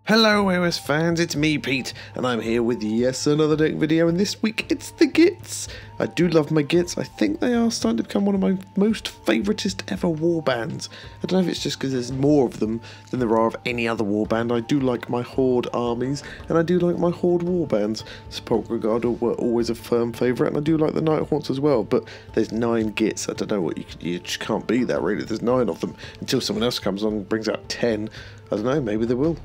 Hello WAAAGH fans, it's me Pete, and I'm here with another deck video, and this week it's the Gits. I do love my Gits. I think they are starting to become one of my most favouriteest ever warbands. I don't know if it's just because there's more of them than there are of any other warband. I do like my Horde armies, and I do like my Horde warbands. Sepulchral Guard were always a firm favourite, and I do like the Nightvault as well, but there's 9 Gits. I don't know what you just can't beat that really. There's 9 of them until someone else comes along and brings out 10. I don't know, maybe they will.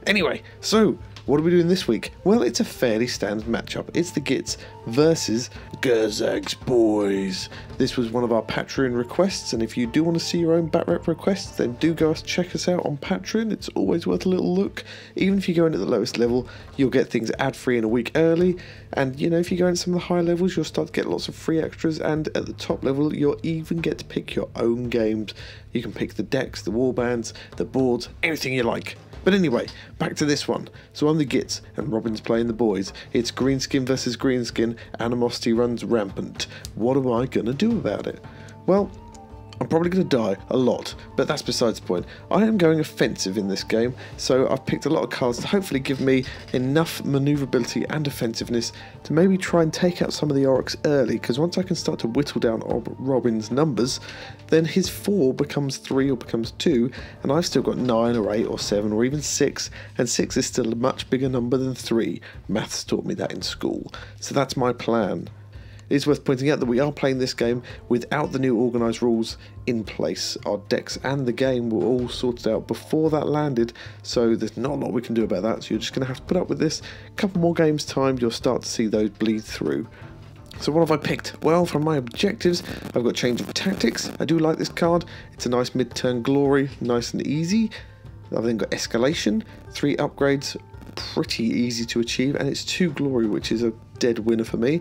Anyway, so what are we doing this week? Well, it's a fairly standard matchup. It's the Gits versus Zarbag's Boyz. This was one of our Patreon requests, and if you do want to see your own bat rep requests, then do go check us out on Patreon. It's always worth a little look. Even if you go in at the lowest level, you'll get things ad-free in a week early, and you know, if you go in some of the higher levels, you'll start to get lots of free extras, and at the top level, you'll even get to pick your own games. You can pick the decks, the warbands, the boards, anything you like. But anyway, back to this one. So I'm the Gits, and Robin's playing the Boyz. It's Greenskin versus Greenskin. Animosity runs rampant. What am I going to do about it? Well, I'm probably going to die a lot, but that's besides the point. I am going offensive in this game, so I've picked a lot of cards to hopefully give me enough manoeuvrability and offensiveness to maybe try and take out some of the Aurochs early, because once I can start to whittle down Robin's numbers, then his 4 becomes 3 or becomes 2, and I've still got 9 or 8 or 7 or even 6, and 6 is still a much bigger number than 3. Maths taught me that in school, so that's my plan. It is worth pointing out that we are playing this game without the new organised rules in place. Our decks and the game were all sorted out before that landed, so there's not a lot we can do about that, so you're just going to have to put up with this. A couple more games time, you'll start to see those bleed through. So what have I picked? Well, from my objectives, I've got Change of Tactics. I do like this card. It's a nice mid-turn glory, nice and easy. I've then got Escalation, 3 upgrades, pretty easy to achieve, and it's 2 glory, which is a dead winner for me.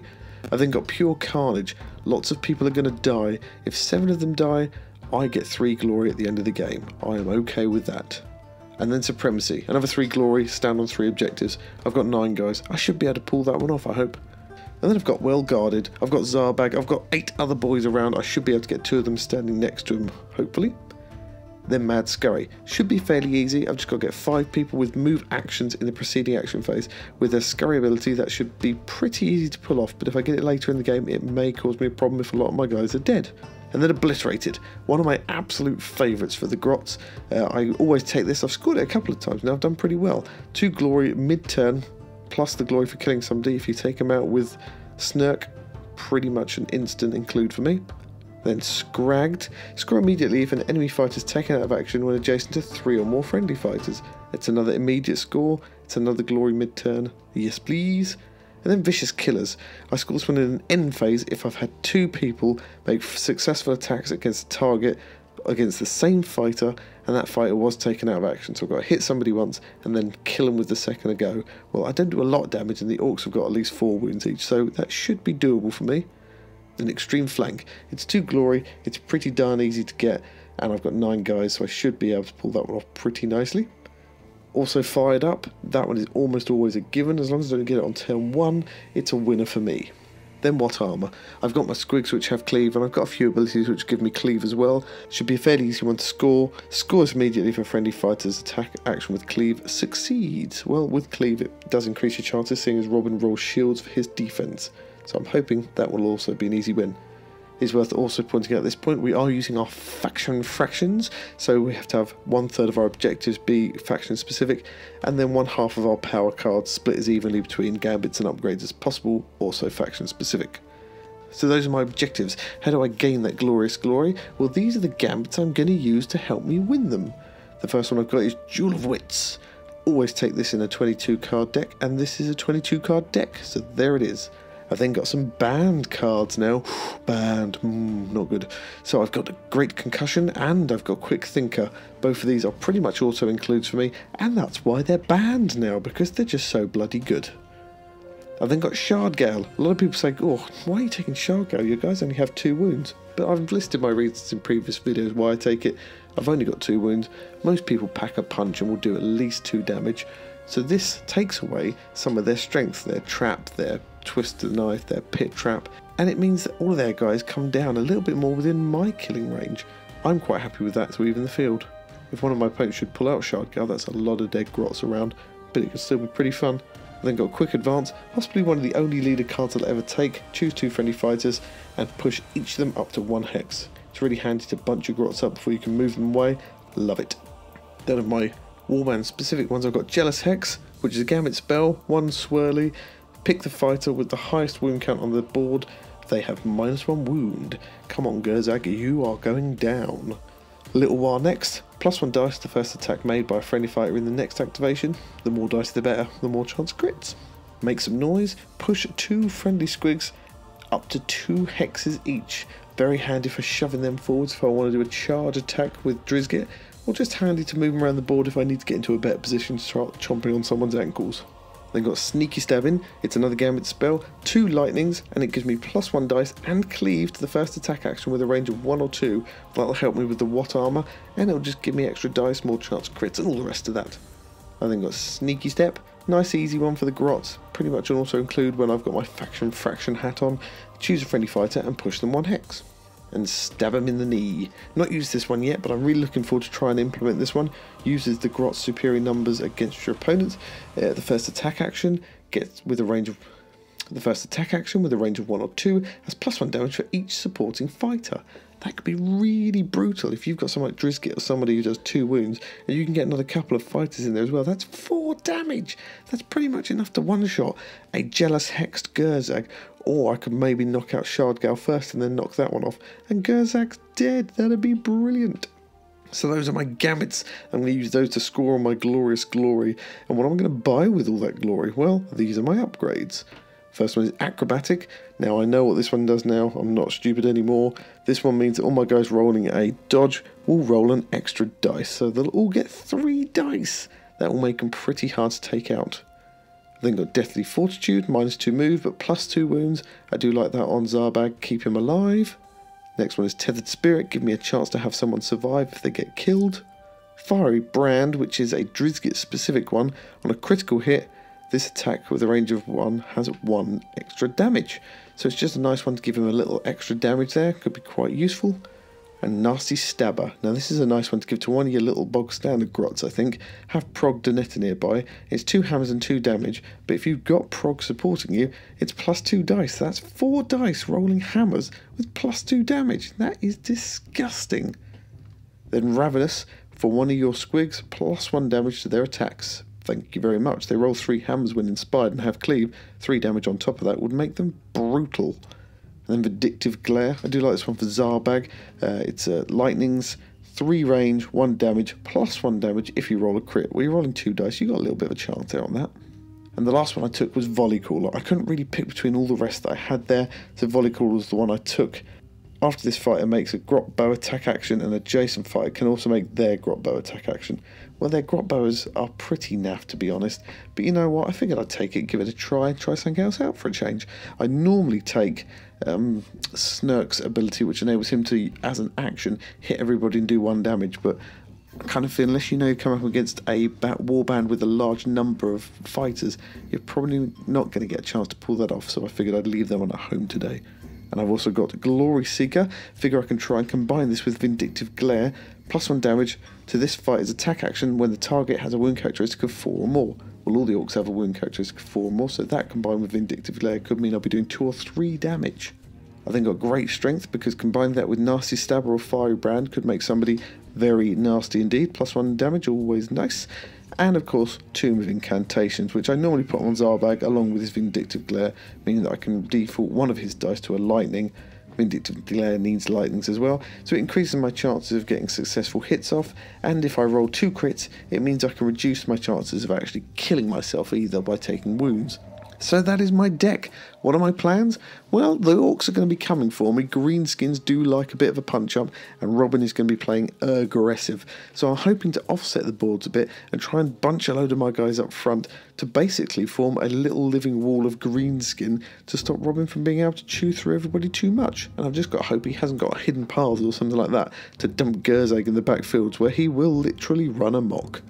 I've then got Pure Carnage. Lots of people are going to die. If 7 of them die, I get 3 glory at the end of the game. I am okay with that. And then Supremacy. Another 3 glory, stand on 3 objectives. I've got 9 guys. I should be able to pull that one off, I hope. And then I've got Well Guarded. I've got Zarbag. I've got 8 other boys around. I should be able to get 2 of them standing next to him, hopefully. Then Mad Scurry. Should be fairly easy. I've just got to get 5 people with move actions in the preceding action phase. With their Scurry ability, that should be pretty easy to pull off, but if I get it later in the game, it may cause me a problem if a lot of my guys are dead. And then Obliterated. One of my absolute favourites for the Grots. I always take this. I've scored it a couple of times now. I've done pretty well. 2 glory mid-turn, plus the glory for killing somebody. If you take them out with Snurk, pretty much an instant include for me. Then Scragged. Score immediately if an enemy fighter is taken out of action when adjacent to 3 or more friendly fighters. It's another immediate score. It's another glory mid-turn. Yes, please. And then Vicious Killers. I score this one in an end phase if I've had 2 people make successful attacks against a target against the same fighter, and that fighter was taken out of action. So I've got to hit somebody once and then kill them with the second a go. Well, I don't do a lot of damage, and the Orcs have got at least 4 wounds each, so that should be doable for me. An Extreme Flank. It's 2 glory, it's pretty darn easy to get, and I've got 9 guys, so I should be able to pull that one off pretty nicely. Also Fired Up. That one is almost always a given. As long as I don't get it on turn 1, it's a winner for me. Then What Armour? I've got my Squigs which have Cleave, and I've got a few abilities which give me Cleave as well. Should be a fairly easy one to score. Scores immediately for friendly fighters. Attack action with Cleave succeeds. Well, with Cleave it does increase your chances, seeing as Robin rolls shields for his defense. So I'm hoping that will also be an easy win. It's worth also pointing out at this point we are using our faction fractions, so we have to have 1/3 of our objectives be faction specific, and then 1/2 of our power cards split as evenly between gambits and upgrades as possible, also faction specific. So those are my objectives. How do I gain that glorious glory? Well, these are the gambits I'm going to use to help me win them. The first one I've got is Duel of Wits. Always take this in a 22 card deck, and this is a 22 card deck, so there it is. I've then got some banned cards now. Banned, not good. So I've got a Great Concussion and I've got Quick Thinker. Both of these are pretty much auto includes for me, and that's why they're banned now, because they're just so bloody good. I've then got SHARDGALE. A lot of people say, oh, why are you taking SHARDGALE? You guys only have 2 wounds. But I've listed my reasons in previous videos why I take it. I've only got 2 wounds. Most people pack a punch and will do at least 2 damage. So this takes away some of their strength, their trap, their twist of the knife, their pit trap, and it means that all of their guys come down a little bit more within my killing range. I'm quite happy with that to even the field. If one of my opponents should pull out SHARDGALE, that's a lot of dead grots around, but it can still be pretty fun. And then got quick advance, possibly one of the only leader cards I'll ever take. Choose 2 friendly fighters and push each of them up to 1 hex. It's really handy to bunch your grots up before you can move them away. Love it. Then of my warband specific ones, I've got Jealous Hex, which is a gambit spell, 1 swirly. Pick the fighter with the highest wound count on the board. They have -1 wound. Come on, GLORYSEEKER, you are going down. Little while next, +1 dice to the first attack made by a friendly fighter in the next activation. The more dice the better, the more chance crits. Make some noise, push 2 friendly squigs up to 2 hexes each. Very handy for shoving them forwards if I want to do a charge attack with Drizgit, or just handy to move them around the board if I need to get into a better position to start chomping on someone's ankles. Then got Sneaky Stabbin, it's another gambit spell, 2 lightnings, and it gives me +1 dice and cleave to the first attack action with a range of 1 or 2. That'll help me with the What armor, and it'll just give me extra dice, more chance crits, and all the rest of that. I then got Sneaky Step, nice easy one for the grots, pretty much an auto include when I've got my faction fraction hat on. Choose a friendly fighter and push them 1 hex. And Stab him in the knee. Not used this one yet, but I'm really looking forward to try and implement this one. Uses the grot's superior numbers against your opponent. The first attack action gets with a range of 1 or 2 has +1 damage for each supporting fighter. That could be really brutal if you've got someone like Drizgit or somebody who does 2 wounds, and you can get another couple of fighters in there as well. That's 4 damage. That's pretty much enough to one-shot a Jealous Hexed GLORYSEEKER. Or I could maybe knock out SHARDGALE first and then knock that one off, and GLORYSEEKER's dead. That'd be brilliant. So those are my gambits. I'm going to use those to score on my glorious glory. And what am I going to buy with all that glory? Well, these are my upgrades. First one is Acrobatic. Now I know what this one does now. I'm not stupid anymore. This one means that all my guys rolling a dodge will roll an extra dice. So they'll all get 3 dice. That will make them pretty hard to take out. Then got Deathly Fortitude, -2 move, but +2 wounds. I do like that on Zarbag, keep him alive. Next one is Tethered Spirit, give me a chance to have someone survive if they get killed. Fiery Brand, which is a Drizgit specific one. On a critical hit, this attack with a range of 1 has 1 extra damage. So it's just a nice one to give him a little extra damage there, could be quite useful. And Nasty Stabber. Now this is a nice one to give to one of your little bog standard grots, I think. Have Prog Donetta nearby. It's 2 hammers and 2 damage, but if you've got Prog supporting you, it's +2 dice. That's 4 dice rolling hammers with +2 damage. That is disgusting. Then Ravenous, for one of your squigs, +1 damage to their attacks. Thank you very much. They roll 3 hammers when inspired and have cleave. 3 damage on top of that would make them brutal. And then Vindictive Glare. I do like this one for Zarbag. It's lightnings, 3 range, 1 damage, +1 damage if you roll a crit. Well, you're rolling 2 dice, you got a little bit of a chance there on that. And the last one I took was Volley Caller. I couldn't really pick between all the rest that I had there, so Volley Caller was the one I took. After this fighter makes a Grot Bow attack action, an adjacent fighter can also make their Grot Bow attack action. Well, their Grot Bows are pretty naff, to be honest, but you know what, I figured I'd take it, give it a try something else out for a change. I normally take Snurk's ability, which enables him to, as an action, hit everybody and do 1 damage, but I kind of feel unless you know you come up against a warband with a large number of fighters, you're probably not going to get a chance to pull that off, so I figured I'd leave them on at home today. And I've also got GLORYSEEKER. Figure I can try and combine this with Vindictive Glare. +1 damage to this fighter's attack action when the target has a wound characteristic of 4 or more. Well, all the orcs have a wound characteristic of 4 or more, so that combined with Vindictive Glare could mean I'll be doing 2 or 3 damage. I then got Great Strength, because combining that with Nasty Stabber or Fiery Brand could make somebody very nasty indeed. +1 damage, always nice. And of course, Tomb of Incantations, which I normally put on Zarbag along with his Vindictive Glare, meaning that I can default one of his dice to a lightning. Vindictive Glare needs lightnings as well, so it increases my chances of getting successful hits off, and if I roll 2 crits, it means I can reduce my chances of actually killing myself either by taking wounds. So that is my deck. What are my plans? Well, the orcs are going to be coming for me. Greenskins do like a bit of a punch-up, and Robin is going to be playing aggressive. So I'm hoping to offset the boards a bit and try and bunch a load of my guys up front to basically form a little living wall of Greenskin to stop Robin from being able to chew through everybody too much. And I've just got to hope he hasn't got hidden paths or something like that to dump GLORYSEEKER in the backfields where he will literally run amok.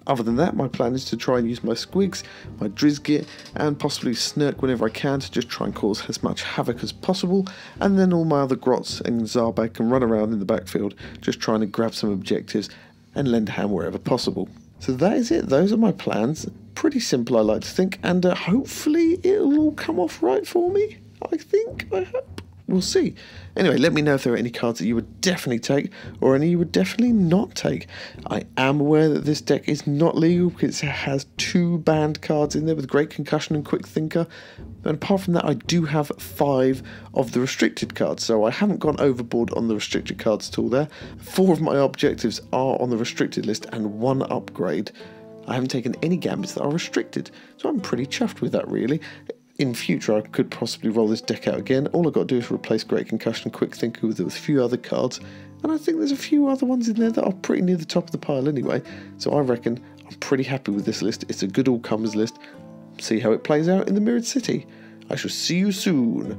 Other than that, my plan is to try and use my squigs, my Drizgit, and possibly Snurk whenever I can to just try and cause as much havoc as possible, and then all my other grots and Zarbag can run around in the backfield just trying to grab some objectives and lend a hand wherever possible. So that is it. Those are my plans. Pretty simple, I like to think, and hopefully it'll all come off right for me. I hope. We'll see. Anyway, let me know if there are any cards that you would definitely take or any you would definitely not take. I am aware that this deck is not legal because it has 2 banned cards in there with Great Concussion and Quick Thinker. And apart from that, I do have 5 of the restricted cards, so I haven't gone overboard on the restricted cards at all there. 4 of my objectives are on the restricted list and 1 upgrade. I haven't taken any gambits that are restricted, so I'm pretty chuffed with that, really. In future, I could possibly roll this deck out again. All I've got to do is replace Great Concussion and Quick Thinker with a few other cards, and I think there's a few other ones in there that are pretty near the top of the pile anyway, so I reckon I'm pretty happy with this list. It's a good all-comers list. See how it plays out in the Mirrored City. I shall see you soon.